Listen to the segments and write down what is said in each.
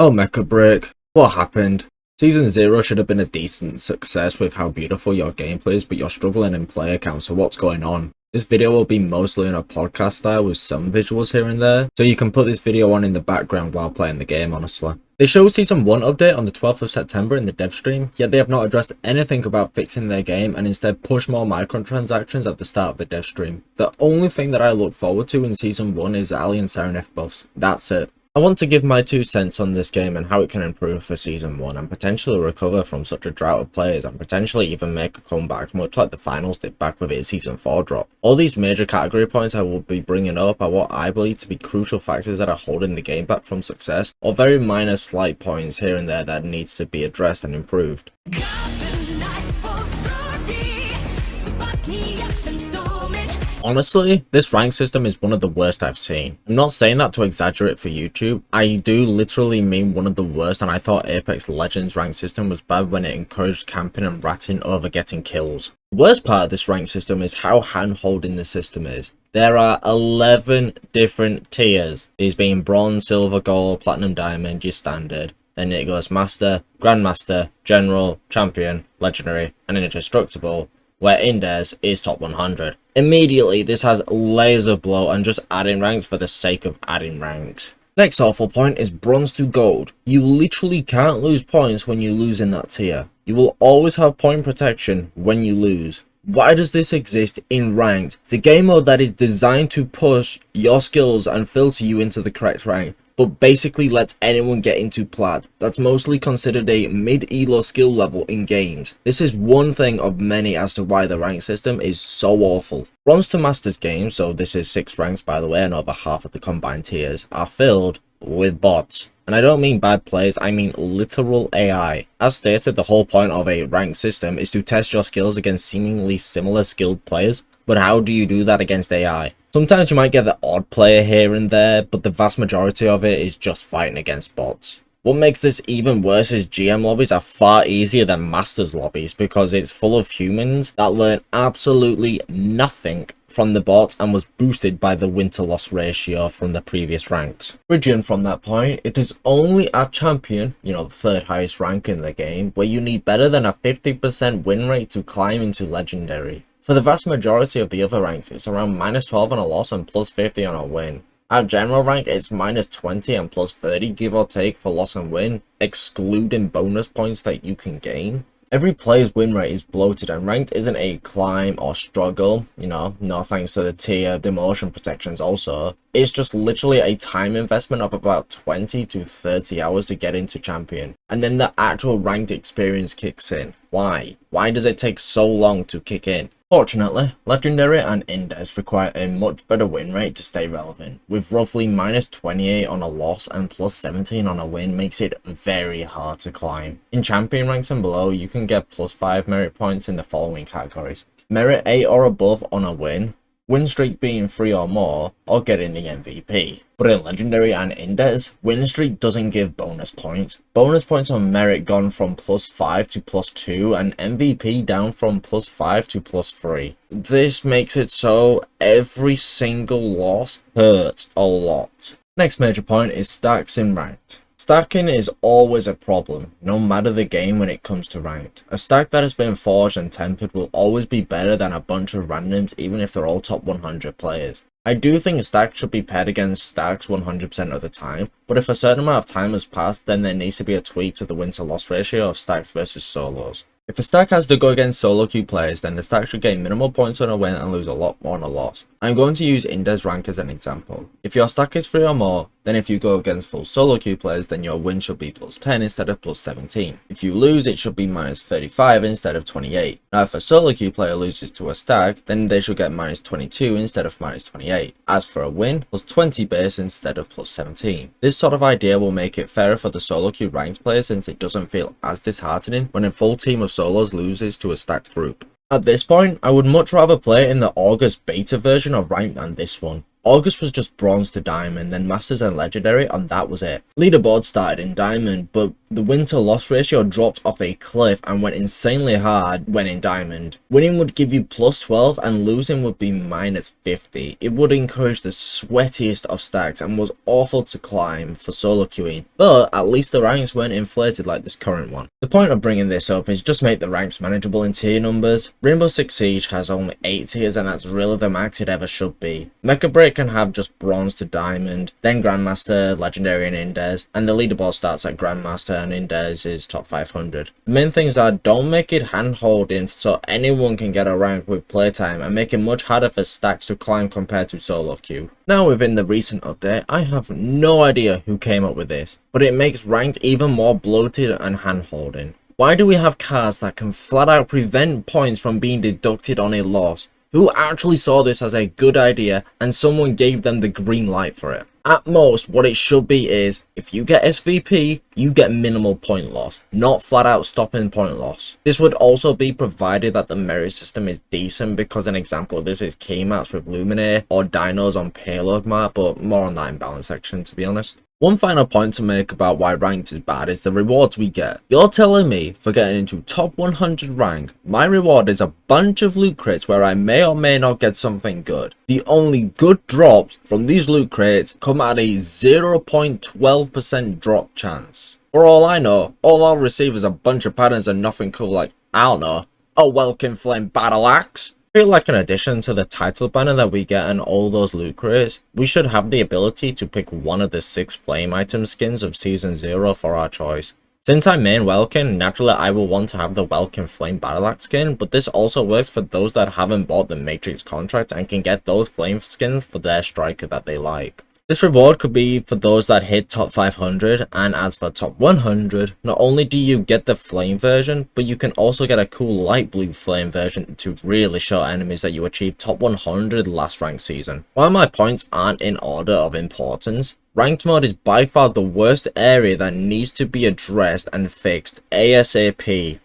Oh, Mecha Break, what happened? Season 0 should have been a decent success with how beautiful your gameplay is, but you're struggling in player count, so what's going on? This video will be mostly in a podcast style with some visuals here and there, so you can put this video on in the background while playing the game, honestly. They showed Season 1 update on the 12th of September in the dev stream, yet they have not addressed anything about fixing their game and instead push more microtransactions at the start of the dev stream. The only thing that I look forward to in Season 1 is Ali and Serenif buffs, that's it. I want to give my 2 cents on this game and how it can improve for Season 1 and potentially recover from such a drought of players and potentially even make a comeback much like the finals did back with its Season 4 drop. All these major category points I will be bringing up are what I believe to be crucial factors that are holding the game back from success, or very minor slight points here and there that needs to be addressed and improved. Honestly, this rank system is one of the worst I've seen. I'm not saying that to exaggerate for YouTube, I do literally mean one of the worst, and I thought Apex Legends rank system was bad when it encouraged camping and ratting over getting kills. The worst part of this rank system is how hand-holding the system is. There are 11 different tiers, these being bronze, silver, gold, platinum, diamond, your standard. Then it goes master, grandmaster, general, champion, legendary, and indestructible, where Indes is top 100. Immediately, this has layers of bloat and just adding ranks for the sake of adding ranks. Next awful point is bronze to gold. You literally can't lose points when you lose in that tier. You will always have point protection when you lose. Why does this exist in ranked? The game mode that is designed to push your skills and filter you into the correct rank, but basically lets anyone get into plat. That's mostly considered a mid-elo skill level in games. This is one thing of many as to why the rank system is so awful. Bronze to Masters games, so this is 6 ranks by the way, and over half of the combined tiers, are filled with bots. And I don't mean bad players, I mean literal AI. As stated, the whole point of a ranked system is to test your skills against seemingly similar skilled players. But how do you do that against AI? Sometimes you might get the odd player here and there, but the vast majority of it is just fighting against bots. What makes this even worse is GM lobbies are far easier than Masters lobbies because it's full of humans that learn absolutely nothing from the bots and was boosted by the win-to-loss ratio from the previous ranks. Bridging from that point, it is only at champion, the 3rd highest rank in the game, where you need better than a 50% win rate to climb into legendary. For the vast majority of the other ranks, it's around -12 on a loss and +50 on a win. At general rank, it's -20 and +30 give or take for loss and win, excluding bonus points that you can gain. Every player's win rate is bloated and ranked isn't a climb or struggle, no thanks to the tier demotion protections also. It's just literally a time investment of about 20 to 30 hours to get into champion. And then the actual ranked experience kicks in. Why? Why does it take so long to kick in? Fortunately, Legendary and Indes require a much better win rate to stay relevant, with roughly -28 on a loss and +17 on a win makes it very hard to climb. In champion ranks and below, you can get +5 merit points in the following categories. Merit 8 or above on a win streak being 3 or more, or getting the MVP. But in Legendary and Indes, win streak doesn't give bonus points. Bonus points on merit gone from +5 to +2, and MVP down from +5 to +3. This makes it so every single loss hurts a lot. Next major point is stacks in ranked. Stacking is always a problem, no matter the game when it comes to ranked. A stack that has been forged and tempered will always be better than a bunch of randoms even if they're all top 100 players. I do think stacks should be paired against stacks 100% of the time, but if a certain amount of time has passed, then there needs to be a tweak to the win-to-loss ratio of stacks versus solos. If a stack has to go against solo queue players, then the stack should gain minimal points on a win and lose a lot more on a loss. I'm going to use Indes rank as an example. If your stack is 3 or more, then if you go against full solo queue players, then your win should be +10 instead of +17. If you lose, it should be -35 instead of 28. Now if a solo queue player loses to a stack, then they should get -22 instead of -28. As for a win, +20 base instead of +17. This sort of idea will make it fairer for the solo queue ranked players since it doesn't feel as disheartening when a full team of solos loses to a stacked group. At this point, I would much rather play in the August beta version of ranked than this one. August was just bronze to diamond, then masters and legendary, and that was it. Leaderboard started in diamond, but The win to loss ratio dropped off a cliff and went insanely hard when in Diamond. Winning would give you plus 12 and losing would be minus 50. It would encourage the sweatiest of stacks and was awful to climb for solo queuing, but at least the ranks weren't inflated like this current one. The point of bringing this up is just make the ranks manageable in tier numbers. Rainbow Six Siege has only 8 tiers and that's really the max it ever should be. Mecha Break can have just bronze to diamond, then Grandmaster, Legendary and Indes, and the leaderboard starts at Grandmaster and Indes is top 500. The main things are don't make it hand holding so anyone can get a rank with playtime and make it much harder for stacks to climb compared to solo queue. Now within the recent update, I have no idea who came up with this, but it makes ranked even more bloated and hand holding. Why do we have cards that can flat out prevent points from being deducted on a loss? Who actually saw this as a good idea and someone gave them the green light for it? At most, what it should be is, if you get SVP, you get minimal point loss, not flat out stopping point loss. This would also be provided that the merit system is decent, because an example of this is key maps with Luminaire or dinos on payload map, but more on that in balance section to be honest. One final point to make about why ranked is bad is the rewards we get. You're telling me for getting into top 100 rank, my reward is a bunch of loot crates where I may or may not get something good. The only good drops from these loot crates come at a 0.12% drop chance. For all I know, all I'll receive is a bunch of patterns and nothing cool like, I don't know, a Welkin Flame battle axe. I feel like in addition to the title banner that we get and all those loot crates, we should have the ability to pick one of the 6 flame item skins of season 0 for our choice. Since I main Welkin, naturally I will want to have the Welkin Flame Battle Axe skin, but this also works for those that haven't bought the Matrix contract and can get those flame skins for their striker that they like. This reward could be for those that hit top 500, and as for top 100, not only do you get the flame version, but you can also get a cool light blue flame version to really show enemies that you achieved top 100 last ranked season. While my points aren't in order of importance, ranked mode is by far the worst area that needs to be addressed and fixed ASAP.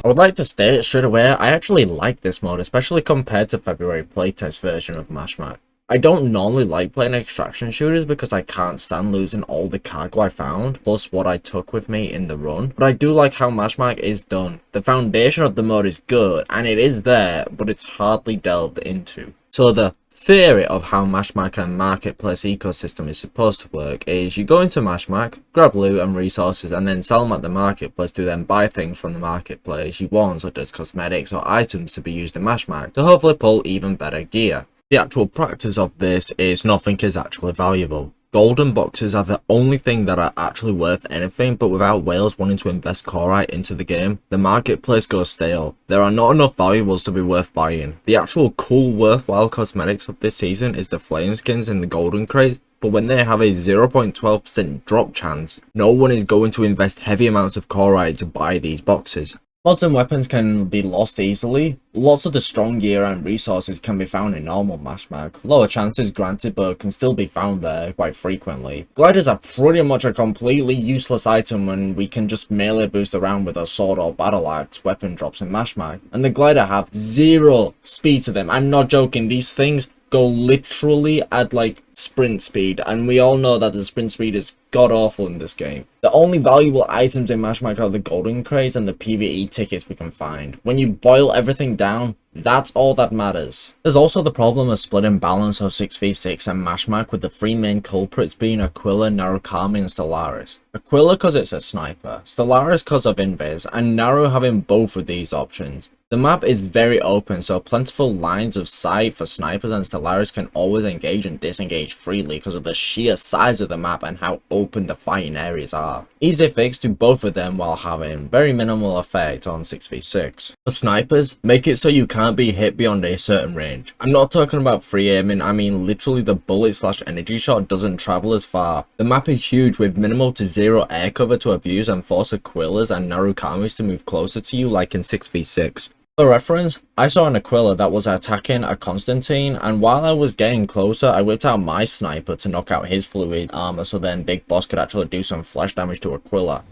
I would like to state straight away, I actually like this mode, especially compared to February playtest version of Mashmak. I don't normally like playing extraction shooters because I can't stand losing all the cargo I found, plus what I took with me in the run, but I do like how Mashmak is done. The foundation of the mode is good, and it is there, but it's hardly delved into. So the theory of how Mashmak and marketplace ecosystem is supposed to work is you go into Mashmak, grab loot and resources and then sell them at the marketplace to then buy things from the marketplace you want, such as cosmetics or items to be used in Mashmak to hopefully pull even better gear. The actual practice of this is nothing is actually valuable. Golden boxes are the only thing that are actually worth anything, but without whales wanting to invest Corite into the game, the marketplace goes stale. There are not enough valuables to be worth buying. The actual cool worthwhile cosmetics of this season is the flame skins in the golden crate, but when they have a 0.12% drop chance, no one is going to invest heavy amounts of Corite to buy these boxes. Mods and weapons can be lost easily. Lots of the strong gear and resources can be found in normal Mashmak. Lower chances granted, but can still be found there quite frequently. Gliders are pretty much a completely useless item when we can just melee boost around with a sword or battle axe weapon drops in Mashmak. And the glider have 0 speed to them. I'm not joking, these things go literally at like sprint speed, and we all know that the sprint speed is god awful in this game. The only valuable items in Mashmak are the golden crates and the PvE tickets we can find. When you boil everything down, that's all that matters. There's also the problem of splitting balance of 6v6 and Mashmak, with the 3 main culprits being Aquila, Narukami and Stellaris. Aquila because it's a sniper, Stellaris because of invis, and Naru having both of these options. The map is very open, so plentiful lines of sight for snipers and Stellaris can always engage and disengage freely because of the sheer size of the map and how open the fighting areas are. Easy fix to both of them while having very minimal effect on 6v6. For snipers, make it so you can't be hit beyond a certain range. I'm not talking about free aiming, I mean literally the bullet/energy shot doesn't travel as far. The map is huge with minimal to 0 air cover to abuse and force Aquilas and Narukamis to move closer to you like in 6v6. For reference, I saw an Aquila that was attacking a Constantine, and while I was getting closer, I whipped out my sniper to knock out his fluid armor so then Big Boss could actually do some flash damage to Aquila.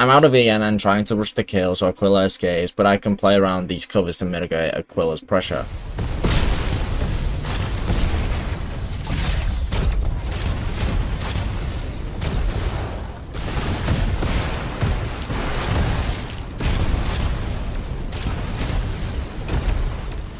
I'm out of EN and trying to rush the kill so Aquila escapes, but I can play around these covers to mitigate Aquila's pressure.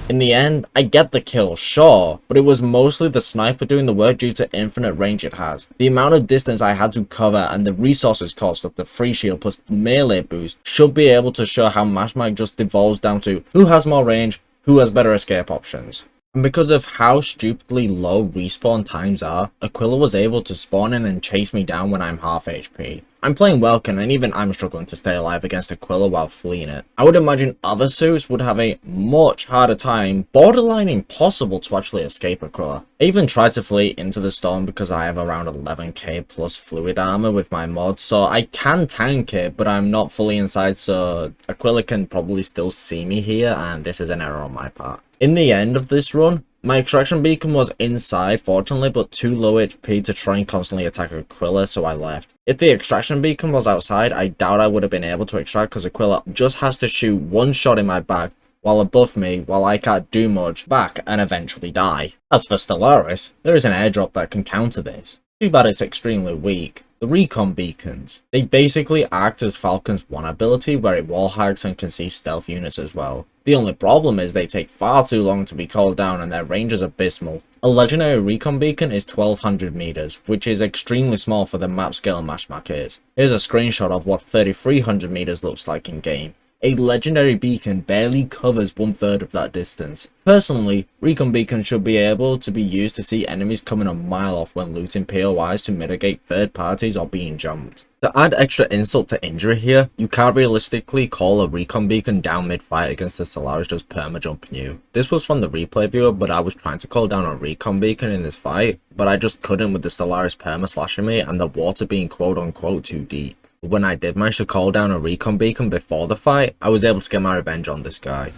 In the end, I get the kill, sure, but it was mostly the sniper doing the work due to infinite range it has. The amount of distance I had to cover and the resources cost of the free shield plus melee boost should be able to show how Mashmak just devolves down to who has more range, who has better escape options. And because of how stupidly low respawn times are, Aquila was able to spawn in and chase me down when I'm half HP. I'm playing Welkin and even I'm struggling to stay alive against Aquila while fleeing it. I would imagine other suits would have a much harder time, borderline impossible to actually escape Aquila. I even tried to flee into the storm because I have around 11k plus fluid armor with my mod, so I can tank it, but I'm not fully inside, so Aquila can probably still see me here, and this is an error on my part. In the end of this run, my extraction beacon was inside, fortunately, but too low HP to try and constantly attack Aquila, so I left. If the extraction beacon was outside, I doubt I would have been able to extract because Aquila just has to shoot one shot in my back while above me, while I can't do much back and eventually die. As for Stellaris, there is an airdrop that can counter this. Too bad it's extremely weak. The recon beacons. They basically act as Falcon's 1 ability where it wall hacks and can see stealth units as well. The only problem is they take far too long to be called down and their range is abysmal. A legendary recon beacon is 1200 meters, which is extremely small for the map scale Mashmak is. Here's a screenshot of what 3300 meters looks like in game. A legendary beacon barely covers 1/3 of that distance. Personally, recon beacons should be able to be used to see enemies coming a mile off when looting POIs to mitigate third parties or being jumped. To add extra insult to injury here, you can't realistically call a recon beacon down mid-fight against the Stellaris just perma-jumping you. This was from the replay viewer, but I was trying to call down a recon beacon in this fight, but I just couldn't with the Stellaris perma-slashing me and the water being quote-unquote too deep. When I did manage to call down a recon beacon before the fight, I was able to get my revenge on this guy.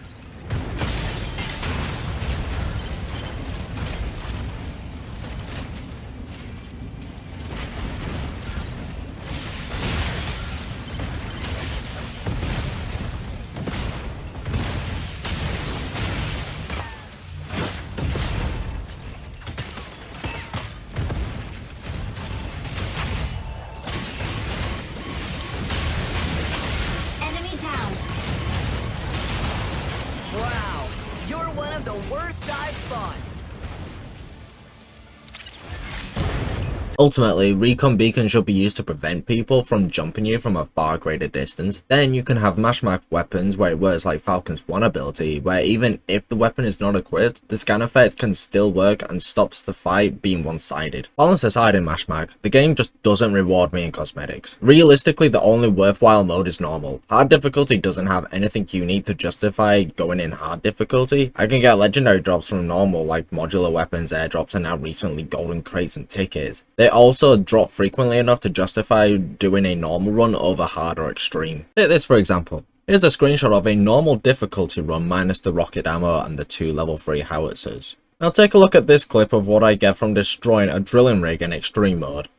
Wow, you're one of the worst I've fought. Ultimately, recon beacons should be used to prevent people from jumping you from a far greater distance. Then you can have Mashmak weapons where it works like Falcon's 1 ability, where even if the weapon is not equipped, the scan effect can still work and stops the fight being one-sided. Balance aside in Mashmak, the game just doesn't reward me in cosmetics. Realistically, the only worthwhile mode is normal. Hard difficulty doesn't have anything unique to justify going in hard difficulty. I can get legendary drops from normal like modular weapons, airdrops, and now recently golden crates and tickets. They also drop frequently enough to justify doing a normal run over hard or extreme. Take this for example. Here's a screenshot of a normal difficulty run minus the rocket ammo and the 2 level 3 howitzers. Now take a look at this clip of what I get from destroying a drilling rig in extreme mode.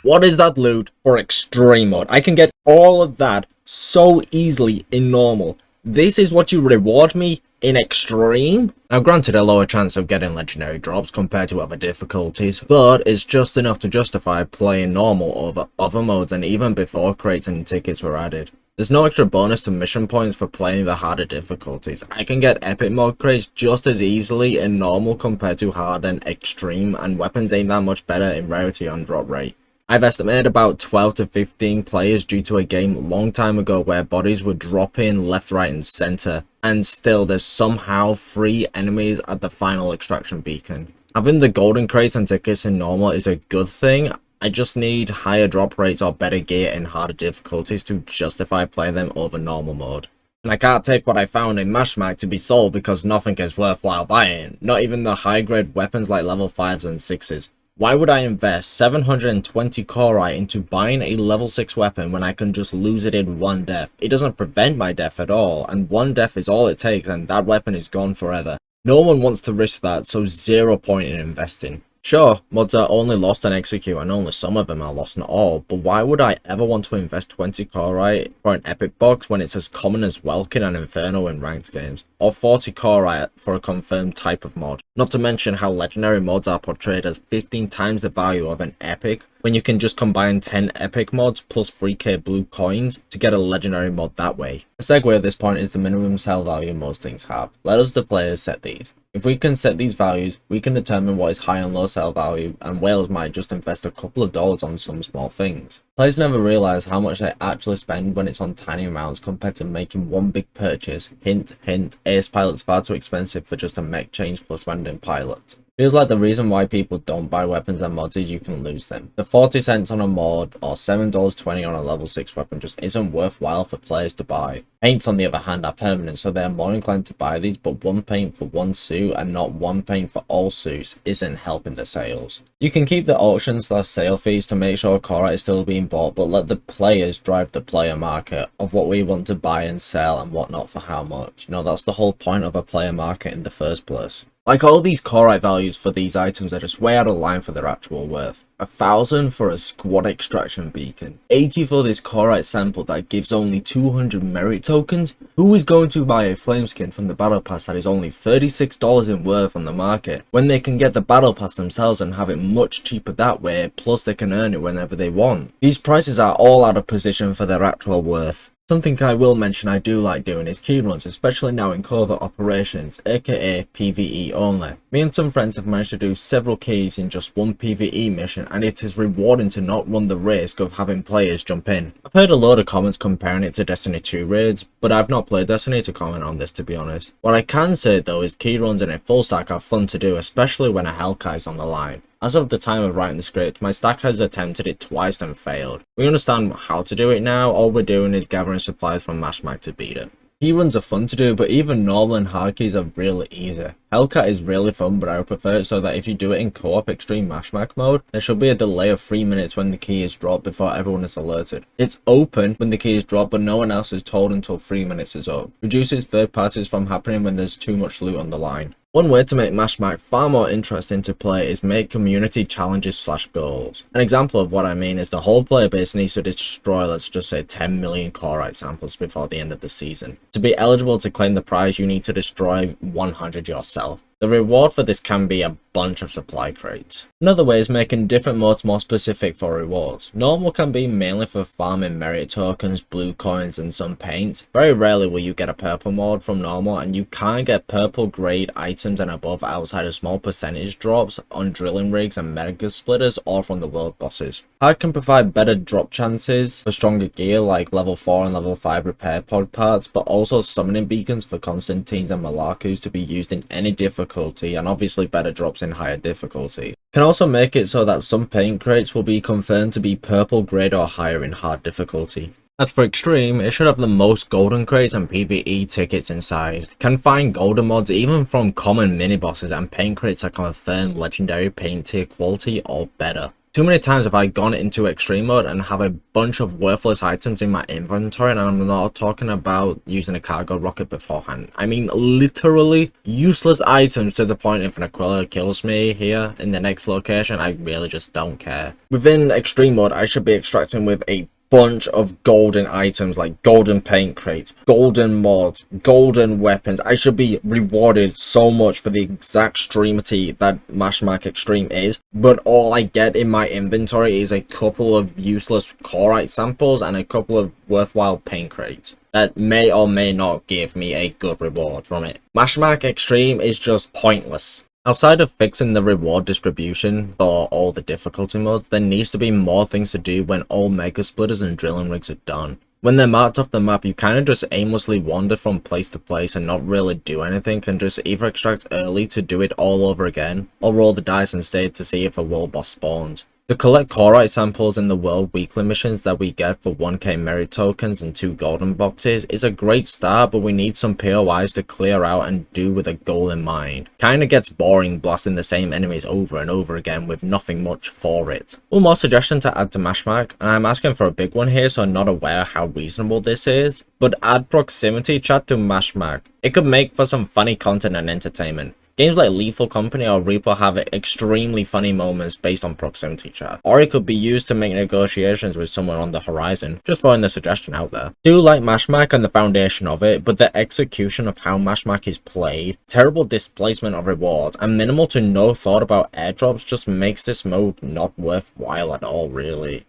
What is that loot for extreme mode? I can get all of that so easily in normal. This is what you reward me in extreme? Now granted, a lower chance of getting legendary drops compared to other difficulties, but it's just enough to justify playing normal over other modes and even before crates and tickets were added. There's no extra bonus to mission points for playing the harder difficulties. I can get epic mode crates just as easily in normal compared to hard and extreme, and weapons ain't that much better in rarity on drop rate. I've estimated about 12 to 15 players due to a game a long time ago where bodies would drop in left, right and center, and still there's somehow 3 enemies at the final extraction beacon. Having the golden crates and tickets in normal is a good thing. I just need higher drop rates or better gear in harder difficulties to justify playing them over normal mode. And I can't take what I found in Mashmak to be sold because nothing is worthwhile buying, not even the high grade weapons like level 5s and 6s. Why would I invest 720 core into buying a level 6 weapon when I can just lose it in 1 death? It doesn't prevent my death at all, and 1 death is all it takes and that weapon is gone forever. No one wants to risk that, so 0 point in investing. Sure, mods are only lost on execute and only some of them are lost on all, but why would I ever want to invest 20 Corite for an epic box when it's as common as Welkin and Inferno in ranked games? Or 40 Corite for a confirmed type of mod? Not to mention how legendary mods are portrayed as 15 times the value of an epic, when you can just combine 10 epic mods plus 3k blue coins to get a legendary mod that way. A segue at this point is the minimum sell value most things have. Let us the players set these. If we can set these values, we can determine what is high and low sell value, and whales might just invest a couple of dollars on some small things. Players never realise how much they actually spend when it's on tiny amounts compared to making one big purchase. Hint, hint, Ace Pilot's far too expensive for just a mech change plus random pilot. Feels like the reason why people don't buy weapons and mods is you can lose them. The 40 cents on a mod or $7.20 on a level 6 weapon just isn't worthwhile for players to buy. Paints on the other hand are permanent, so they're more inclined to buy these, but one paint for one suit and not one paint for all suits isn't helping the sales. You can keep the auction / sale fees to make sure Corite is still being bought, but let the players drive the player market of what we want to buy and sell and whatnot for how much. You know, that's the whole point of a player market in the first place. Like, all these Corite values for these items are just way out of line for their actual worth. 1,000 for a squad extraction beacon, 80 for this Corite sample that gives only 200 merit tokens. Who is going to buy a flame skin from the battle pass that is only $36 in worth on the market, when they can get the battle pass themselves and have it much cheaper that way, plus they can earn it whenever they want? These prices are all out of position for their actual worth. Something I will mention I do like doing is key runs, especially now in covert operations, aka PvE only. Me and some friends have managed to do several keys in just one PvE mission, and it is rewarding to not run the risk of having players jump in. I've heard a load of comments comparing it to Destiny 2 raids, but I've not played Destiny to comment on this, to be honest. What I can say though is key runs in a full stack are fun to do, especially when a Hellkite is on the line. As of the time of writing the script, my stack has attempted it twice and failed. We understand how to do it now, all we're doing is gathering supplies from Mashmak to beat it. Key runs are fun to do, but even normal and hard keys are really easy. Hellcat is really fun, but I would prefer it so that if you do it in co-op extreme Mashmak mode, there should be a delay of 3 minutes when the key is dropped before everyone is alerted. It's open when the key is dropped, but no one else is told until 3 minutes is up. Reduces third parties from happening when there's too much loot on the line. One way to make Mashmak far more interesting to play is make community challenges / goals. An example of what I mean is the whole player base needs to destroy, let's just say, 10 million Corite samples before the end of the season. To be eligible to claim the prize, you need to destroy 100 yourself. The reward for this can be a bunch of supply crates. Another way is making different modes more specific for rewards. Normal can be mainly for farming merit tokens, blue coins and some paint. Very rarely will you get a purple mode from normal, and you can't get purple grade items and above outside of small percentage drops on drilling rigs and mega splitters or from the world bosses. Hard can provide better drop chances for stronger gear like level 4 and level 5 repair pod parts, but also summoning beacons for Constantines and Malakus to be used in any difficulty, and obviously better drops in higher difficulty. Can also make it so that some paint crates will be confirmed to be purple grade or higher in hard difficulty. As for extreme, it should have the most golden crates and PvE tickets inside. Can find golden mods even from common mini bosses, and paint crates are confirmed legendary paint tier quality or better. Too many times have I gone into extreme mode and have a bunch of worthless items in my inventory, and I'm not talking about using a cargo rocket beforehand. I mean literally useless items to the point if an Aquila kills me here in the next location, I really just don't care. Within extreme mode, I should be extracting with a bunch of golden items like golden paint crates, golden mods, golden weapons. I should be rewarded so much for the exact streamity that Mashmak Extreme is, but all I get in my inventory is a couple of useless Corite samples and a couple of worthwhile paint crates that may or may not give me a good reward from it. Mashmak Extreme is just pointless. Outside of fixing the reward distribution for all the difficulty modes, there needs to be more things to do when all mega splitters and drilling rigs are done. When they're marked off the map, you kind of just aimlessly wander from place to place and not really do anything, and just either extract early to do it all over again, or roll the dice instead to see if a world boss spawns. To collect Corite samples in the world weekly missions that we get for 1k merit tokens and 2 golden boxes is a great start, but we need some POIs to clear out and do with a goal in mind. Kinda gets boring blasting the same enemies over and over again with nothing much for it. One more suggestion to add to Mashmak, and I'm asking for a big one here so I'm not aware how reasonable this is, but add proximity chat to Mashmak. It could make for some funny content and entertainment. Games like Lethal Company or Reaper have extremely funny moments based on proximity chat, or it could be used to make negotiations with someone on the horizon. Just throwing the suggestion out there. Do like Mashmak and the foundation of it, but the execution of how Mashmak is played, terrible displacement of rewards, and minimal to no thought about airdrops just makes this mode not worthwhile at all, really.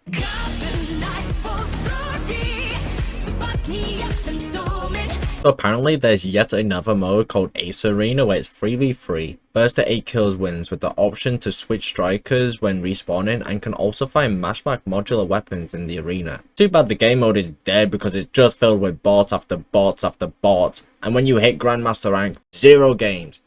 So apparently there's yet another mode called Ace Arena where it's 3v3. First to 8 kills wins, with the option to switch strikers when respawning, and can also find Mashmak modular weapons in the arena. Too bad the game mode is dead because it's just filled with bots after bots after bots, and when you hit Grandmaster rank, 0 games.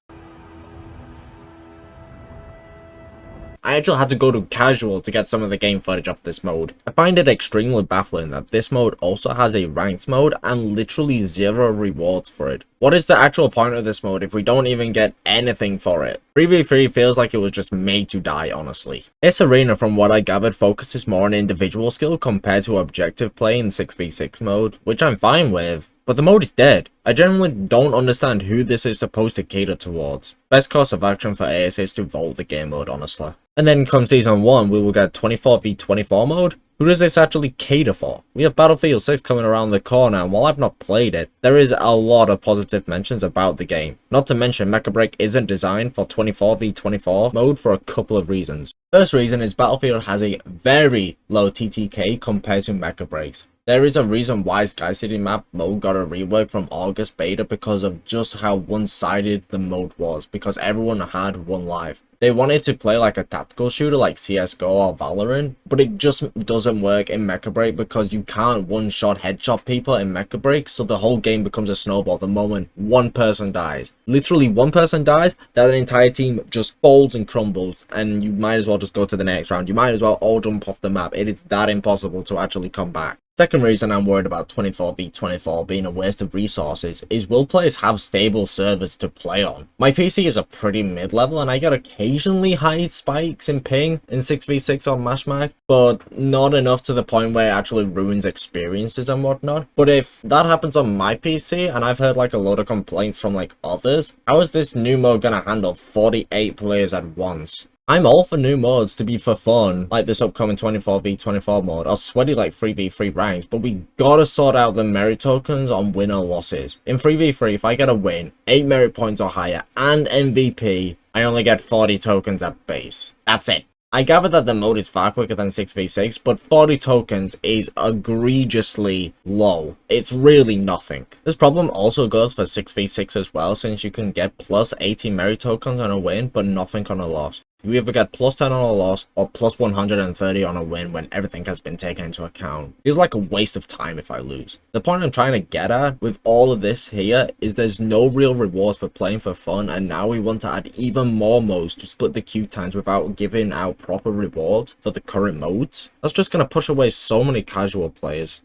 I actually had to go to casual to get some of the game footage of this mode. I find it extremely baffling that this mode also has a ranked mode and literally 0 rewards for it. What is the actual point of this mode if we don't even get anything for it? 3v3 feels like it was just made to die, honestly. This arena, from what I gathered, focuses more on individual skill compared to objective play in 6v6 mode, which I'm fine with, but the mode is dead. I generally don't understand who this is supposed to cater towards. Best course of action for AS is to vault the game mode, honestly. And then come season 1, we will get 24v24 mode. Who does this actually cater for? We have Battlefield 6 coming around the corner, and while I've not played it, there is a lot of positive mentions about the game. Not to mention, Mecha Break isn't designed for 24v24 mode for a couple of reasons. First reason is Battlefield has a very low TTK compared to Mecha Breaks. There is a reason why Sky City map mode got a rework from August beta because of just how one-sided the mode was, because everyone had one life. They wanted to play like a tactical shooter like CSGO or Valorant, but it just doesn't work in Mecha Break because you can't one-shot headshot people in Mecha Break, so the whole game becomes a snowball the moment one person dies. Literally one person dies, that entire team just folds and crumbles, and you might as well just go to the next round. You might as well all jump off the map. It is that impossible to actually come back. Second reason I'm worried about 24v24 being a waste of resources is will players have stable servers to play on? My PC is a pretty mid-level and I get occasionally high spikes in ping in 6v6 on Mashmak, but not enough to the point where it actually ruins experiences and whatnot. But if that happens on my PC, and I've heard like a lot of complaints from like others, how is this new mode gonna handle 48 players at once? I'm all for new modes to be for fun, like this upcoming 24v24 mode, or sweaty like 3v3 ranks, but we gotta sort out the merit tokens on win or losses. In 3v3, if I get a win, 8 merit points or higher, and MVP, I only get 40 tokens at base. That's it. I gather that the mode is far quicker than 6v6, but 40 tokens is egregiously low. It's really nothing. This problem also goes for 6v6 as well, since you can get plus 80 merit tokens on a win, but nothing on a loss. You either get plus 10 on a loss, or plus 130 on a win when everything has been taken into account. Feels like a waste of time if I lose. The point I'm trying to get at with all of this here is there's no real rewards for playing for fun, and now we want to add even more modes to split the queue times without giving out proper rewards for the current modes. That's just going to push away so many casual players.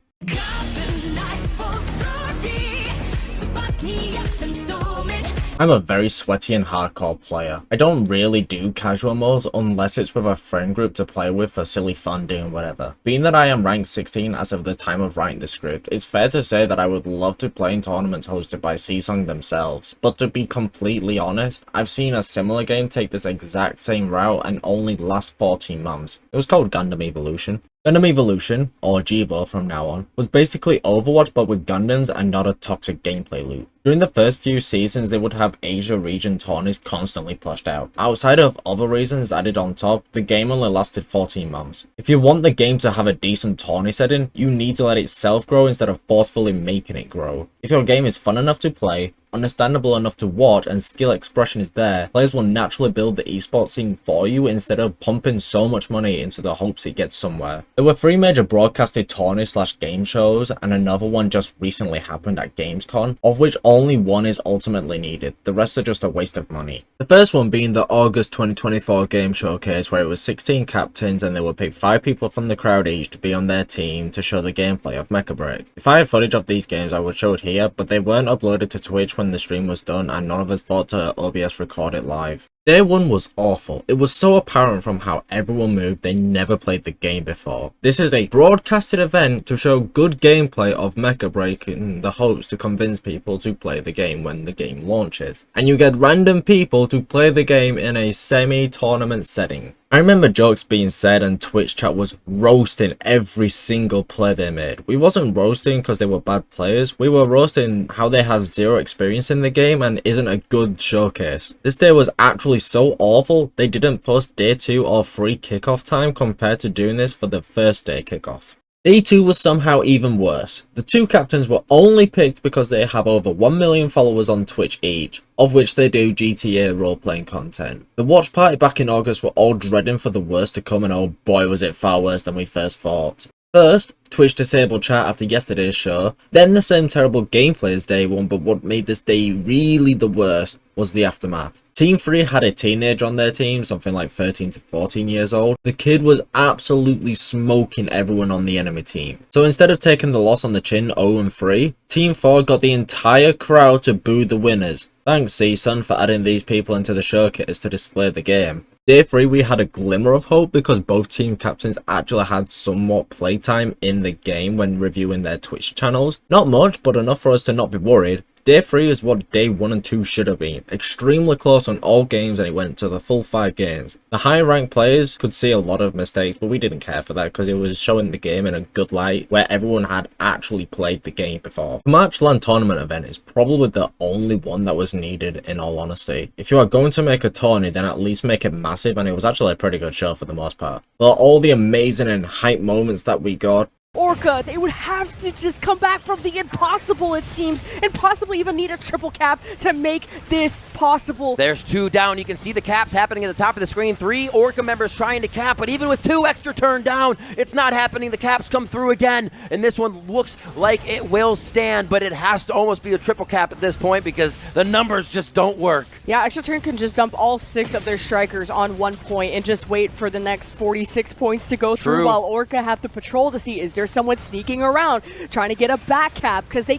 I'm a very sweaty and hardcore player. I don't really do casual modes unless it's with a friend group to play with for silly fun doing whatever. Being that I am ranked 16 as of the time of writing the script, it's fair to say that I would love to play in tournaments hosted by Seasong themselves. But to be completely honest, I've seen a similar game take this exact same route and only last 14 months. It was called Gundam Evolution. Gundam Evolution, or Jibo from now on, was basically Overwatch but with Gundams and not a toxic gameplay loop. During the first few seasons, they would have Asia region tourneys constantly pushed out. Outside of other reasons added on top, the game only lasted 14 months. If you want the game to have a decent tourney setting, you need to let it self-grow instead of forcefully making it grow. If your game is fun enough to play, understandable enough to watch, and skill expression is there, players will naturally build the esports scene for you instead of pumping so much money into the hopes it gets somewhere. There were 3 major broadcasted tourneys / game shows, and another one just recently happened at Gamescom, of which only one is ultimately needed. The rest are just a waste of money. The first one being the August 2024 game showcase, where it was 16 captains and they would pick 5 people from the crowd each to be on their team to show the gameplay of Mecha Break. If I had footage of these games I would show it here, but they weren't uploaded to Twitch when the stream was done, and none of us thought to OBS record it live. Day 1 was awful. It was so apparent from how everyone moved they never played the game before. This is a broadcasted event to show good gameplay of Mecha Break in the hopes to convince people to play the game when the game launches. And you get random people to play the game in a semi-tournament setting. I remember jokes being said and Twitch chat was roasting every single play they made. We wasn't roasting because they were bad players, we were roasting how they have zero experience in the game and isn't a good showcase. This day was actually so awful, they didn't post day 2 or 3 kickoff time compared to doing this for the first day kickoff. Day 2 was somehow even worse. The 2 captains were only picked because they have over 1 million followers on Twitch each, of which they do GTA role-playing content. The watch party back in August were all dreading for the worst to come, and oh boy was it far worse than we first thought. First, Twitch disabled chat after yesterday's show, then the same terrible gameplay as day 1, but what made this day really the worst was the aftermath. Team 3 had a teenager on their team, something like 13 to 14 years old. The kid was absolutely smoking everyone on the enemy team. So instead of taking the loss on the chin 0-3, Team 4 got the entire crowd to boo the winners. Thanks CSUN for adding these people into the showcase to display the game. Day 3 we had a glimmer of hope because both team captains actually had somewhat playtime in the game when reviewing their Twitch channels. Not much, but enough for us to not be worried. Day 3 is what day 1 and 2 should have been. Extremely close on all games and it went to the full 5 games. The higher ranked players could see a lot of mistakes, but we didn't care for that because it was showing the game in a good light where everyone had actually played the game before. The March LAN tournament event is probably the only one that was needed in all honesty. If you are going to make a tourney, then at least make it massive, and it was actually a pretty good show for the most part. For all the amazing and hype moments that we got, Orca, they would have to just come back from the impossible, it seems, and possibly even need a triple cap to make this possible. There's 2 down. You can see the caps happening at the top of the screen. 3 Orca members trying to cap, but even with 2 extra turn down, it's not happening. The caps come through again, and this one looks like it will stand, but it has to almost be a triple cap at this point because the numbers just don't work. Yeah, extra turn can just dump all 6 of their strikers on 1 point and just wait for the next 46 points to go through while Orca have to patrol to see is there someone sneaking around trying to get a back cap because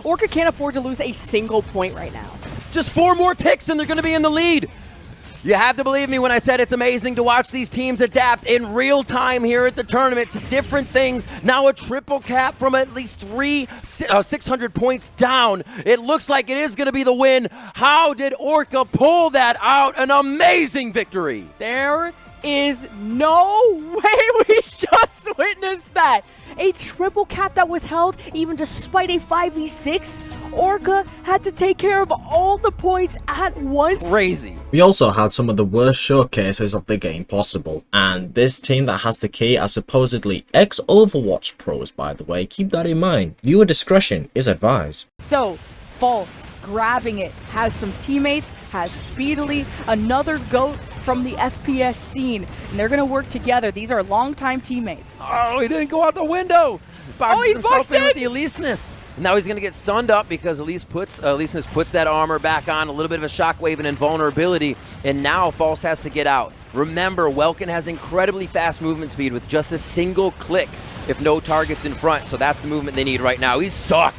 Orca can't afford to lose a single point right now. Just 4 more ticks and they're going to be in the lead. You have to believe me when I said it's amazing to watch these teams adapt in real time here at the tournament to different things. Now a triple cap from at least 600 points down. It looks like it is going to be the win. How did Orca pull that out? An amazing victory. There is no way we just witnessed that. A triple cap that was held even despite a 5v6. Orca had to take care of all the points at once. Crazy. we also had some of the worst showcases of the game possible, and this team that has the key are supposedly ex-Overwatch pros, by the way. Keep that in mind. Viewer discretion is advised. So, False grabbing it, has some teammates, has Speedily, another GOAT from the FPS scene, and they're going to work together. These are longtime teammates. Oh, he didn't go out the window. Boxes he's himself in with busted! the Eliseness. And now he's going to get stunned up because Eliseness puts that armor back on, a little bit of a shockwave and invulnerability, and now False has to get out. Remember, Welkin has incredibly fast movement speed with just a single click if no target's in front, so that's the movement they need right now. He's stuck.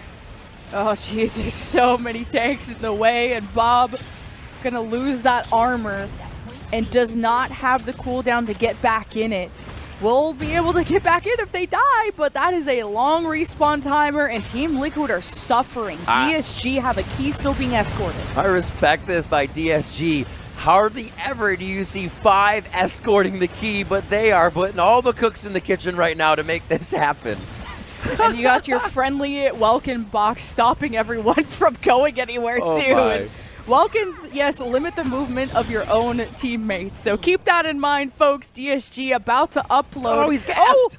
Oh jeez, there's so many tanks in the way, and Bob gonna lose that armor and does not have the cooldown to get back in it. Will be able to get back in if they die, but that is a long respawn timer, and Team Liquid are suffering. DSG have a key still being escorted. I respect this by DSG. Hardly ever do you see 5 escorting the key, but they are putting all the cooks in the kitchen right now to make this happen. And you got your friendly Welkin box stopping everyone from going anywhere too. And Welkins, yes, limit the movement of your own teammates. So keep that in mind, folks. DSG about to upload. Oh, he's gassed. Oh,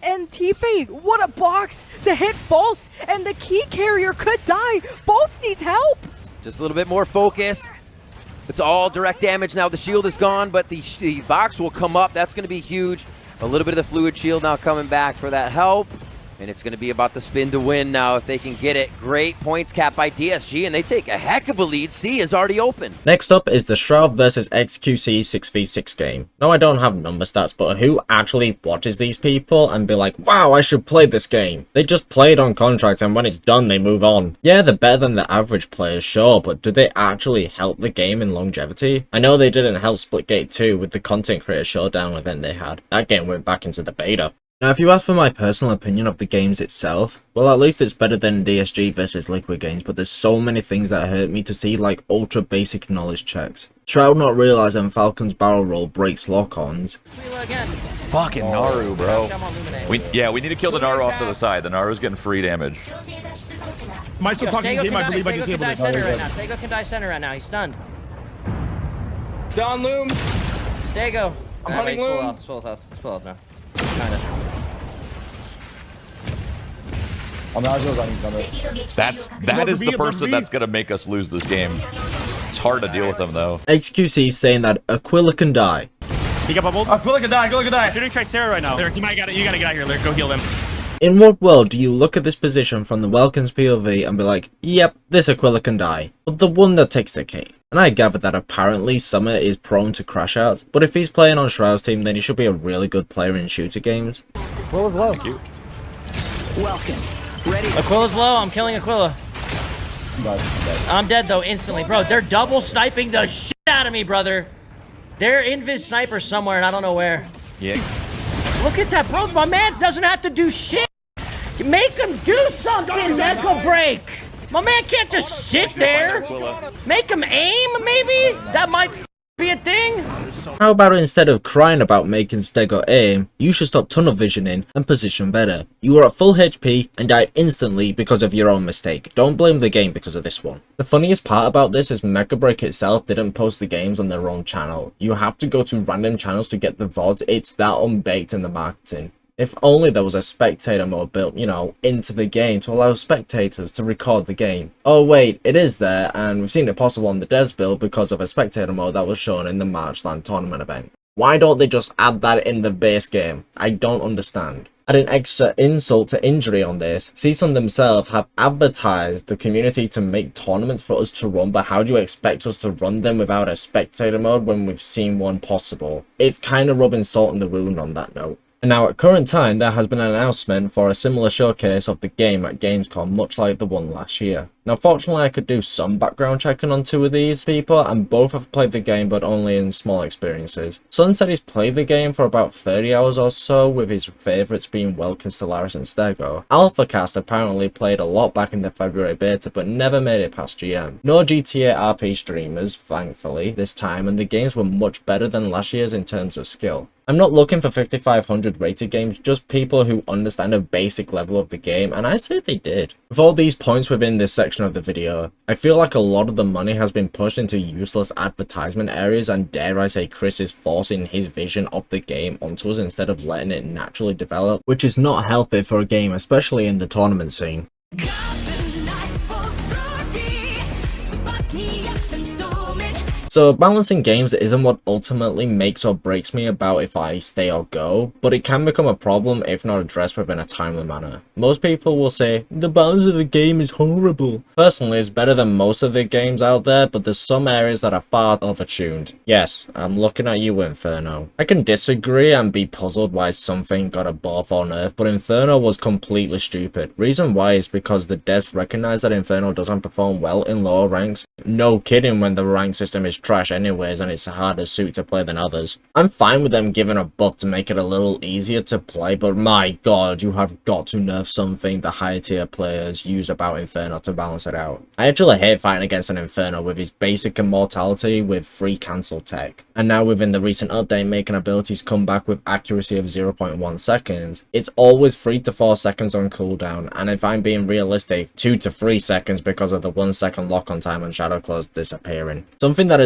and T-Fade, what a box to hit False, and the key carrier could die. False needs help. Just a little bit more focus. It's all direct damage now. The shield is gone, but the box will come up. That's going to be huge. A little bit of the fluid shield now coming back for that help. And it's going to be about the spin to win now if they can get it. Great points cap by DSG, and they take a heck of a lead. C is already open. Next up is the Shroud vs XQC 6v6 game. No, I don't have number stats, but who actually watches these people and be like, wow, I should play this game? They just play it on contract, and when it's done, they move on. Yeah, they're better than the average player, sure, but do they actually help the game in longevity? I know they didn't help Splitgate 2 with the content creator showdown event they had. That game went back into the beta. Now, if you ask for my personal opinion of the games itself, well, at least it's better than DSG versus Liquid games, but there's so many things that hurt me to see, like ultra basic knowledge checks. Shroud not realizing Falcon's barrel roll breaks lock-ons. Fucking Naru, bro. We need to kill the Naru off to the side. The Naru's getting free damage. Am I still talking game? I believe I Stego disabled can die it. center right now. Stego can die center right now. He's stunned. Down loom. Stego. I'm hunting Full loom. health. Full health. Full health now. Kinda. That is the person that's gonna make us lose this game. It's hard to deal with them though. XQC saying that Aquila can die. He got bubbled. Aquila can die. Aquila can die. Shooting Tricera right now. Lyric, you gotta get out of here, Lyric. Go heal him. In what world do you look at this position from the Welkins POV and be like, yep, this Aquila can die, but the one that takes the cake? And I gather that apparently Summit is prone to crash outs, but if he's playing on Shroud's team, then he should be a really good player in shooter games. Welcome. Ready. Aquila's low. I'm killing Aquila. I'm dead though instantly, bro. They're double sniping the shit out of me, brother. They're invis sniper somewhere and I don't know where. Yeah. Look at that, bro. My man doesn't have to do shit. Make him do something, Mecha Break. My man can't just sit there. Make him aim, maybe? That might be a thing. How about instead of crying about making Stego aim, you should stop tunnel visioning and position better. You were at full HP and died instantly because of your own mistake. Don't blame the game because of this one. The funniest part about this is Mecha Break itself didn't post the games on their own channel. You have to go to random channels to get the VODs. It's that unbaked in the marketing. If only there was a spectator mode built, you know, into the game to allow spectators to record the game. Oh wait, it is there, and we've seen it possible on the devs build because of a spectator mode that was shown in the Marchland tournament event. Why don't they just add that in the base game? I don't understand. Adding extra insult to injury on this, CSUN themselves have advertised the community to make tournaments for us to run, but how do you expect us to run them without a spectator mode when we've seen one possible? It's kind of rubbing salt in the wound on that note. And now at current time, there has been an announcement for a similar showcase of the game at Gamescom, much like the one last year. Now fortunately I could do some background checking on two of these people, and both have played the game but only in small experiences. Sun said he's played the game for about 30 hours or so, with his favourites being Welkin, Stellaris and Stego. AlphaCast apparently played a lot back in the February beta but never made it past GM. No GTA RP streamers, thankfully, this time, and the games were much better than last year's in terms of skill. I'm not looking for 5500 rated games, just people who understand a basic level of the game, and I say they did. With all these points within this section of the video, I feel like a lot of the money has been pushed into useless advertisement areas, and dare I say Chris is forcing his vision of the game onto us instead of letting it naturally develop, which is not healthy for a game, especially in the tournament scene. So balancing games isn't what ultimately makes or breaks me about if I stay or go, but it can become a problem if not addressed within a timely manner. Most people will say, the balance of the game is horrible. Personally, it's better than most of the games out there, but there's some areas that are far overtuned. Yes, I'm looking at you, Inferno. I can disagree and be puzzled why something got a buff on Earth, but Inferno was completely stupid. Reason why is because the devs recognize that Inferno doesn't perform well in lower ranks. No kidding when the rank system is trash anyways and it's a harder suit to play than others. I'm fine with them giving a buff to make it a little easier to play, but my god, you have got to nerf something the higher tier players use about Inferno to balance it out. I actually hate fighting against an Inferno with his basic immortality with free cancel tech. And now within the recent update making abilities come back with accuracy of 0.1 seconds, it's always 3 to 4 seconds on cooldown, and if I'm being realistic, 2 to 3 seconds because of the 1 second lock on time and shadow close disappearing. Something that is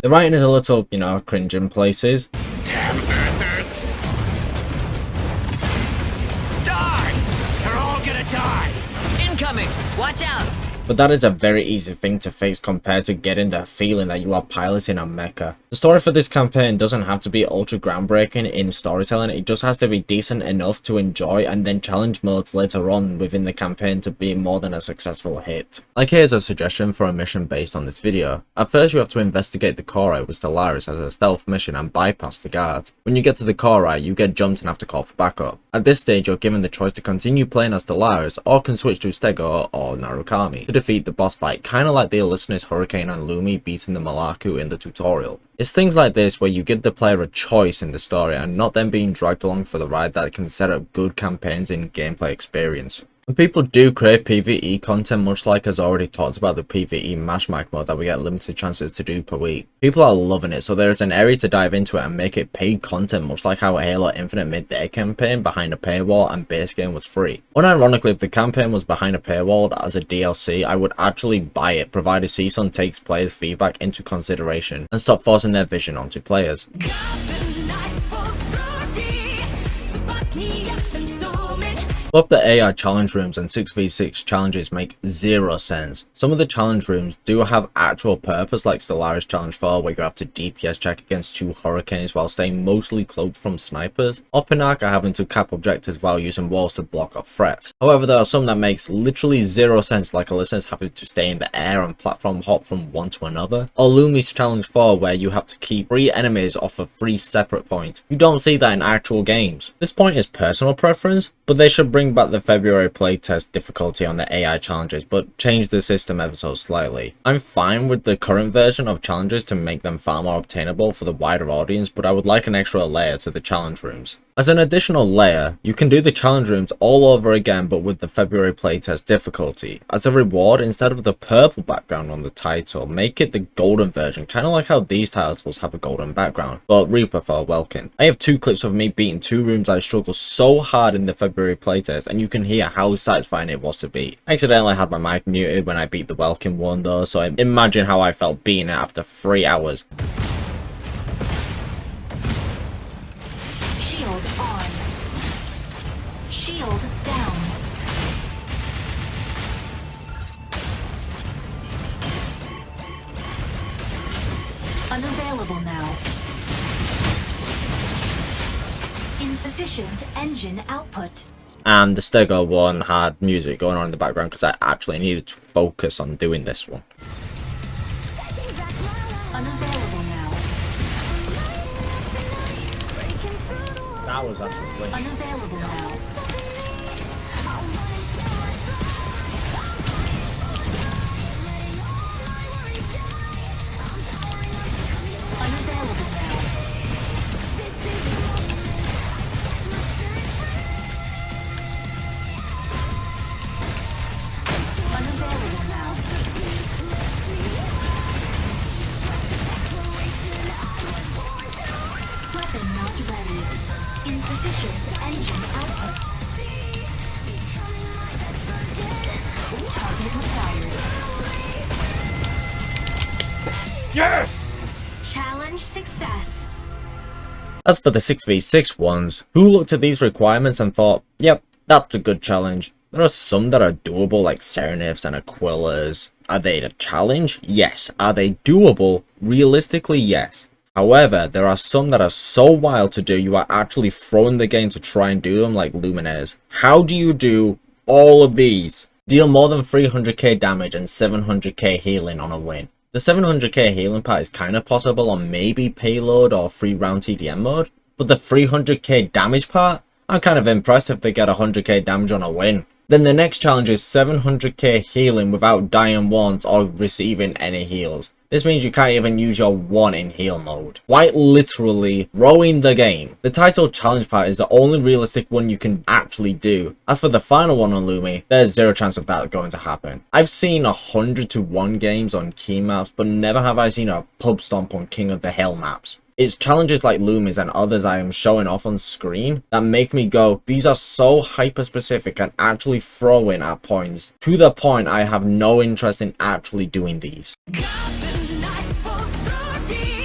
The writing is a little, you know, cringe in places. Damn Earthers! Die! They're all gonna die! Incoming! Watch out! But that is a very easy thing to fix compared to getting the feeling that you are piloting a mecha. The story for this campaign doesn't have to be ultra groundbreaking in storytelling, it just has to be decent enough to enjoy, and then challenge modes later on within the campaign to be more than a successful hit. Like, here's a suggestion for a mission based on this video. At first you have to investigate the core eye with Stellaris as a stealth mission and bypass the guards. When you get to the core eye, you get jumped and have to call for backup. At this stage you're given the choice to continue playing as Stellaris or can switch to Stego or Narukami to defeat the boss fight, kinda like the Illusionist Hurricane and Lumi beating the Malaku in the tutorial. It's things like this where you give the player a choice in the story and not them being dragged along for the ride that can set up good campaigns in gameplay experience. And people do crave PvE content, much like as already talked about the PvE Mashmak mode that we get limited chances to do per week. People are loving it, so there's an area to dive into it and make it paid content, much like how Halo Infinite made their campaign behind a paywall and base game was free. Unironically, if the campaign was behind a paywall as a DLC, I would actually buy it, provided CSUN takes players' feedback into consideration and stop forcing their vision onto players. Both the AI challenge rooms and 6v6 challenges make zero sense. Some of the challenge rooms do have actual purpose, like Stellaris Challenge 4 where you have to DPS check against 2 hurricanes while staying mostly cloaked from snipers, or Pinnacle having to cap objectives while using walls to block off threats. However, there are some that makes literally zero sense, like Alyssa's having to stay in the air and platform hop from one to another, or Lumi's Challenge 4 where you have to keep 3 enemies off of 3 separate points. You don't see that in actual games. This point is personal preference, but they should bring back the February playtest difficulty on the AI challenges, but change the system ever so slightly. I'm fine with the current version of challenges to make them far more obtainable for the wider audience, but I would like an extra layer to the challenge rooms. As an additional layer, you can do the challenge rooms all over again but with the February playtest difficulty. As a reward, instead of the purple background on the title, make it the golden version, kinda like how these titles have a golden background, but Reaper for Welkin. I have 2 clips of me beating 2 rooms I struggled so hard in the February playtest, and you can hear how satisfying it was to beat. I accidentally had my mic muted when I beat the Welkin one though, so imagine how I felt beating it after 3 hours. Shield on. Shield down. Unavailable now. Insufficient engine output. And the Stego one had music going on in the background because I actually needed to focus on doing this one. Unavailable now. That was actually Unavailable now. Unavailable now. Unavailable now. Weapon not ready. Insufficient engine output. Target required. Yes! Challenge success. As for the 6v6 ones, who looked at these requirements and thought, yep, that's a good challenge. There are some that are doable like Serenifs and Aquilas. Are they a challenge? Yes. Are they doable? Realistically, yes. However, there are some that are so wild to do you are actually throwing the game to try and do them, like Luminaires. How do you do all of these? Deal more than 300k damage and 700k healing on a win. The 700k healing part is kind of possible on maybe payload or 3 round TDM mode, but the 300k damage part? I'm kind of impressed if they get 100k damage on a win. Then the next challenge is 700k healing without dying once or receiving any heals. This means you can't even use your 1 in heal mode. Quite literally throwing the game. The title challenge part is the only realistic one you can actually do. As for the final one on Lumi, there's zero chance of that going to happen. I've seen 100 to 1 games on key maps, but never have I seen a pub stomp on King of the Hill maps. It's challenges like Lumis and others I am showing off on screen that make me go, these are so hyper specific and actually throw in at points, to the point I have no interest in actually doing these. Got the nice for glory.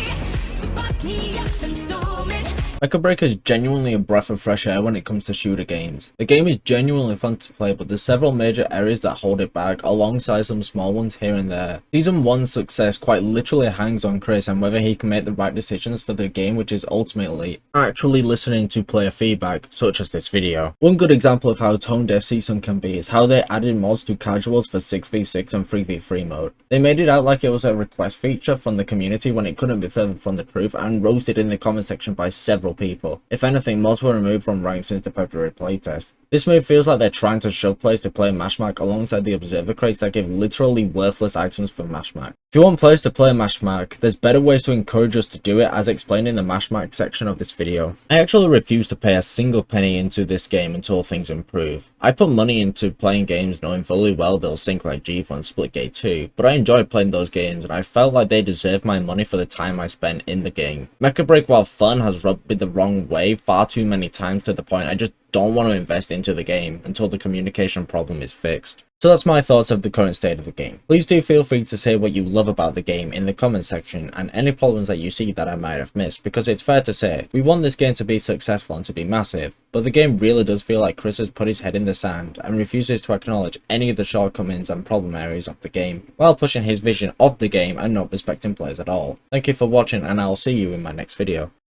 Mecha Break is genuinely a breath of fresh air when it comes to shooter games. The game is genuinely fun to play, but there's several major areas that hold it back, alongside some small ones here and there. Season 1's success quite literally hangs on Chris and whether he can make the right decisions for the game, which is ultimately actually listening to player feedback, such as this video. One good example of how tone deaf Season can be is how they added mods to casuals for 6v6 and 3v3 mode. They made it out like it was a request feature from the community when it couldn't be further from the truth, and roasted in the comment section by several people. If anything, mods were removed from rank since the February playtest. This move feels like they're trying to show players to play Mashmak alongside the observer crates that give literally worthless items for Mashmak. If you want players to play Mashmak, there's better ways to encourage us to do it, as explained in the Mashmak section of this video. I actually refuse to pay a single penny into this game until things improve. I put money into playing games knowing fully well they'll sink like G4 and Splitgate 2, but I enjoyed playing those games and I felt like they deserved my money for the time I spent in the game. Mecha Break, while fun, has rubbed me the wrong way far too many times to the point I just don't want to invest into the game until the communication problem is fixed. So that's my thoughts of the current state of the game. Please do feel free to say what you love about the game in the comment section and any problems that you see that I might have missed, because it's fair to say we want this game to be successful and to be massive, but the game really does feel like Chris has put his head in the sand and refuses to acknowledge any of the shortcomings and problem areas of the game, while pushing his vision of the game and not respecting players at all. Thank you for watching, and I'll see you in my next video.